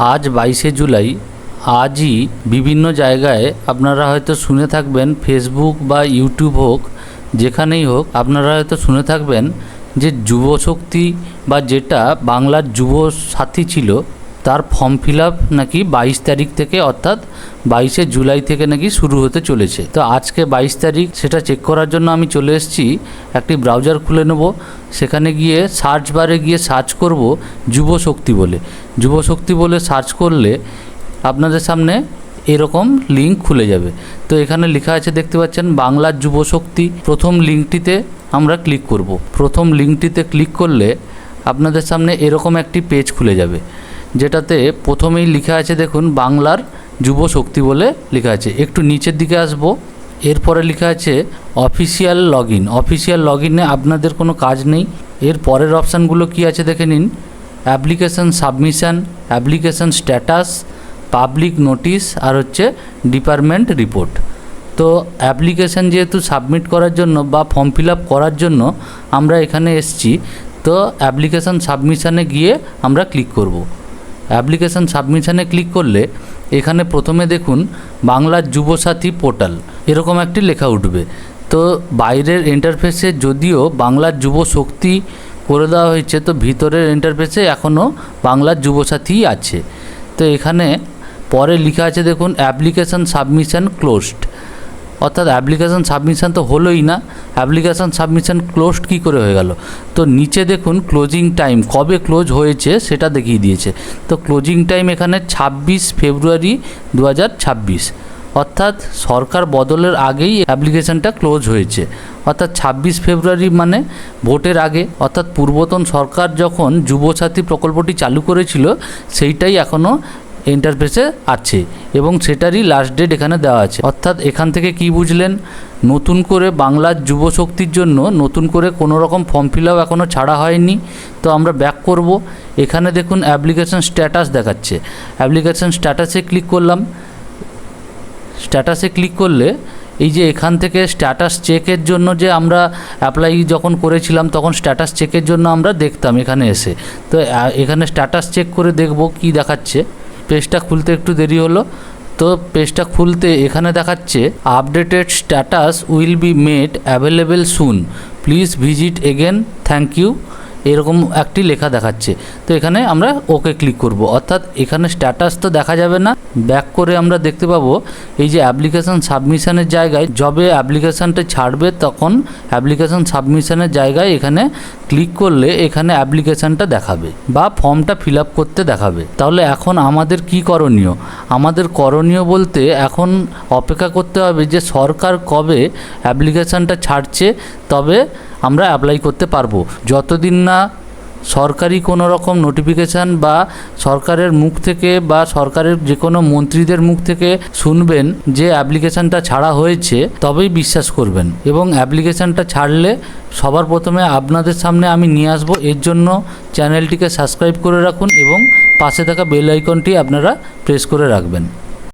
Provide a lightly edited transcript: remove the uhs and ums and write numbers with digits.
আজ 22শে জুলাই। আজই বিভিন্ন জায়গায় আপনারা হয়তো শুনে থাকবেন, ফেসবুক বা ইউটিউব হোক, যেখানেই হোক আপনারা হয়তো শুনে থাকবেন যে যুবশক্তি বা যেটা বাংলার যুব সাথী ছিল তার ফর্ম ফিল আপ নাকি 22 তারিখ থেকে, অর্থাৎ 22শে জুলাই থেকে নাকি শুরু হতে চলেছে। তো আজকে 22 তারিখ, সেটা চেক করার জন্য আমি চলে এসেছি। একটি ব্রাউজার খুলে নেব, সেখানে গিয়ে সার্চ বারে গিয়ে সার্চ করব যুবশক্তি বলে। যুবশক্তি বলে সার্চ করলে আপনাদের সামনে এরকম লিঙ্ক খুলে যাবে। তো এখানে লেখা আছে, দেখতে পাচ্ছেন, বাংলার যুবশক্তি। প্রথম লিঙ্কটিতে আমরা ক্লিক করব। প্রথম লিঙ্কটিতে ক্লিক করলে আপনাদের সামনে এরকম একটি পেজ খুলে যাবে, যেটাতে প্রথমেই লেখা আছে, দেখুন, বাংলার যুবশক্তি বলে লেখা আছে। একটু নিচের দিকে আসব, এরপরে লেখা আছে official log in. Official log ইনে আপনাদের কোনো কাজ নেই। এর পরের অপশানগুলো কি আছে দেখে নিন। Application submission, application status, public notice, আর হচ্ছে ডিপার্টমেন্ট রিপোর্ট। তো অ্যাপ্লিকেশান যেহেতু সাবমিট করার জন্য বা ফর্ম ফিল আপ করার জন্য আমরা এখানে এসেছি, তো অ্যাপ্লিকেশান সাবমিশানে গিয়ে আমরা ক্লিক করব। অ্যাপ্লিকেশান সাবমিশানে ক্লিক করলে এখানে প্রথমে দেখুন বাংলার যুবসাথী পোর্টাল এরকম একটি লেখা উঠবে। তো বাইরের ইন্টারফেসে যদিও বাংলার যুবশক্তি করে দেওয়া হয়েছে, তো ভিতরের ইন্টারফেসে এখনও বাংলার যুবসাথীই আছে। তো এখানে পরে লেখা আছে, দেখুন, অ্যাপ্লিকেশান সাবমিশান ক্লোজড, অর্থাৎ অ্যাপ্লিকেশান সাবমিশান তো হলোই না, অ্যাপ্লিকেশান সাবমিশান ক্লোজড কী করে হয়ে গেল। তো নিচে দেখুন ক্লোজিং টাইম কবে ক্লোজ হয়েছে সেটা দেখিয়ে দিয়েছে। তো ক্লোজিং টাইম এখানে 26 ফেব্রুয়ারি 2026, অর্থাৎ সরকার বদলের আগেই অ্যাপ্লিকেশানটা ক্লোজ হয়েছে। অর্থাৎ 26 ফেব্রুয়ারি মানে ভোটের আগে, অর্থাৎ পূর্বতন সরকার যখন যুবসাথী প্রকল্পটি চালু করেছিল সেইটাই এখনও ইন্টারফেসে আছে এবং সেটারই লাস্ট ডেট এখানে দেওয়া আছে। অর্থাৎ এখান থেকে কি বুঝলেন, নতুন করে বাংলার যুবশক্তির জন্য নতুন করে কোনো রকম ফর্ম ফিল আপ এখনও ছাড়া হয়নি। তো আমরা ব্যাক করব। এখানে দেখুন অ্যাপ্লিকেশান স্ট্যাটাস দেখাচ্ছে। অ্যাপ্লিকেশান স্ট্যাটাসে ক্লিক করলাম। স্ট্যাটাসে ক্লিক করলে এই যে এখান থেকে স্ট্যাটাস চেকের জন্য যে আমরা অ্যাপ্লাই যখন করেছিলাম তখন স্ট্যাটাস চেকের জন্য আমরা দেখতাম এখানে এসে। তো এখানে স্ট্যাটাস চেক করে দেখব কি দেখাচ্ছে। পেজটা খুলতে একটু দেরি হলো। তো পেজটা খুলতে এখানে দেখাচ্ছে updated status will be made available soon, please visit again, thank you, এরকম একটি লেখা দেখাচ্ছে। তো এখানে আমরা ওকে ক্লিক করব। অর্থাৎ এখানে স্ট্যাটাস তো দেখা যাবে না। ব্যাক করে আমরা দেখতে পাবো এই যে অ্যাপ্লিকেশান সাবমিশানের জায়গায় যবে অ্যাপ্লিকেশানটা ছাড়বে তখন অ্যাপ্লিকেশান সাবমিশানের জায়গায় এখানে ক্লিক করলে এখানে অ্যাপ্লিকেশানটা দেখাবে বা ফর্মটা ফিল আপ করতে দেখাবে। তাহলে এখন আমাদের কি করণীয়? আমাদের করণীয় বলতে এখন অপেক্ষা করতে হবে যে সরকার কবে অ্যাপ্লিকেশানটা ছাড়ছে, তবে আমরা অ্যাপ্লাই করতে পারবো। যতদিন না সরকারি কোনো রকম নোটিফিকেশান বা সরকারের মুখ থেকে বা সরকারের যে কোনো মন্ত্রীদের মুখ থেকে শুনবেন যে অ্যাপ্লিকেশানটা ছাড়া হয়েছে, তবেই বিশ্বাস করবেন। এবং অ্যাপ্লিকেশানটা ছাড়লে সবার প্রথমে আপনাদের সামনে আমি নিয়ে আসবো। এর জন্য চ্যানেলটিকে সাবস্ক্রাইব করে রাখুন এবং পাশে থাকা বেল আইকনটি আপনারা প্রেস করে রাখবেন।